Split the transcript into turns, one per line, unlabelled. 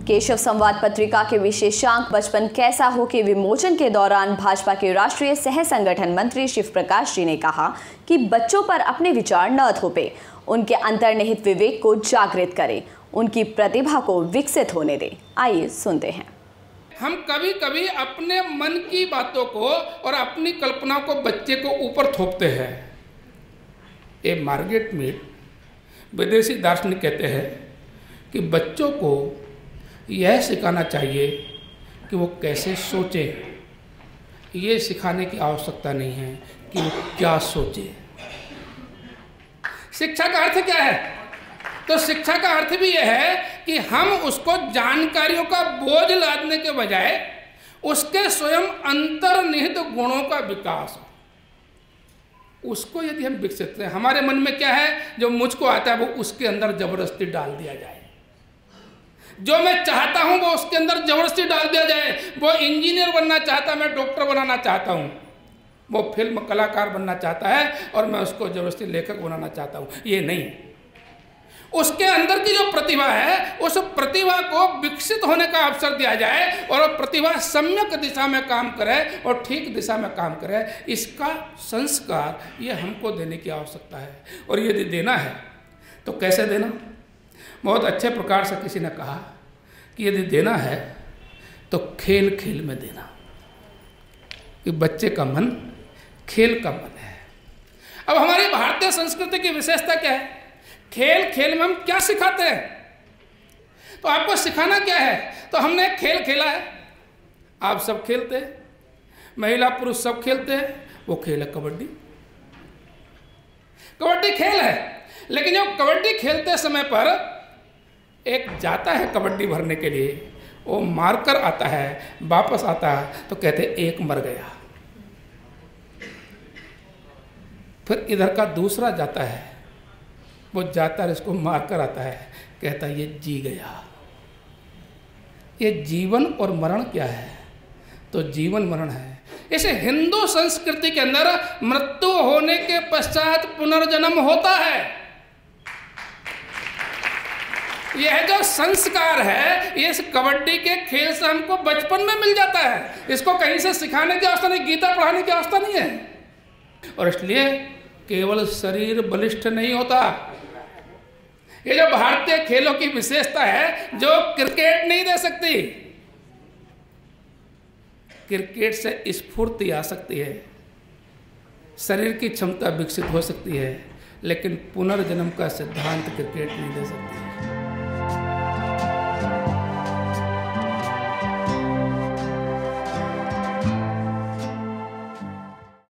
केशव संवाद पत्रिका के विशेषांक बचपन कैसा हो के विमोचन के दौरान भाजपा के राष्ट्रीय सह संगठन मंत्री शिव प्रकाश जी ने कहा कि बच्चों पर अपने विचार न थोपे, उनके अंतर्निहित विवेक को जागृत करें, उनकी प्रतिभा को विकसित होने दें। आइए सुनते हैं।
हम कभी कभी अपने मन की बातों को और अपनी कल्पना को बच्चे को ऊपर थोपते हैं। ये मार्गरेट मीड विदेशी दार्शनिक कहते हैं कि बच्चों को यह सिखाना चाहिए कि वो कैसे सोचे, ये सिखाने की आवश्यकता नहीं है कि वो क्या सोचे। शिक्षा का अर्थ क्या है? तो शिक्षा का अर्थ भी यह है कि हम उसको जानकारियों का बोझ लादने के बजाय उसके स्वयं अंतर्निहित गुणों का विकास हो। उसको यदि हम विकसित करें, हमारे मन में क्या है जो मुझको आता है वो उसके अंदर जबरदस्ती डाल दिया जाए। जो मैं चाहता हूं वो उसके अंदर जबरदस्ती डाल दिया जाए। वो इंजीनियर बनना चाहता है, मैं डॉक्टर बनाना चाहता हूं। वो फिल्म कलाकार बनना चाहता है और मैं उसको जबरदस्ती लेखक बनाना चाहता हूं। ये नहीं, उसके अंदर की जो प्रतिभा है उस प्रतिभा को विकसित होने का अवसर दिया जाए और वो प्रतिभा सम्यक दिशा में काम करे और ठीक दिशा में काम करे। इसका संस्कार ये हमको देने की आवश्यकता है। और यदि देना है तो कैसे देना? बहुत अच्छे प्रकार से किसी ने कहा कि यदि देना है तो खेल खेल में देना, कि बच्चे का मन खेल का मन है। अब हमारी भारतीय संस्कृति की विशेषता क्या है? खेल खेल में हम क्या सिखाते हैं? तो आपको सिखाना क्या है? तो हमने खेल खेला है, आप सब खेलते हैं, महिला पुरुष सब खेलते हैं। वो खेल है कबड्डी। कबड्डी खेल है, लेकिन जब कबड्डी खेलते समय पर एक जाता है कबड्डी भरने के लिए, वो मारकर आता है, वापस आता है तो कहते एक मर गया। फिर इधर का दूसरा जाता है, वो जाता है इसको मारकर आता है, कहता है ये जी गया। ये जीवन और मरण क्या है? तो जीवन मरण है। इसे हिंदू संस्कृति के अंदर मृत्यु होने के पश्चात पुनर्जन्म होता है। यह जो संस्कार है ये इस कबड्डी के खेल से हमको बचपन में मिल जाता है। इसको कहीं से सिखाने की आवश्यकता नहीं, गीता पढ़ाने की आवश्यकता नहीं है। और इसलिए केवल शरीर बलिष्ठ नहीं होता। ये जो भारतीय खेलों की विशेषता है जो क्रिकेट नहीं दे सकती। क्रिकेट से स्फूर्ति आ सकती है, शरीर की क्षमता विकसित हो सकती है, लेकिन पुनर्जन्म का सिद्धांत क्रिकेट नहीं दे सकती।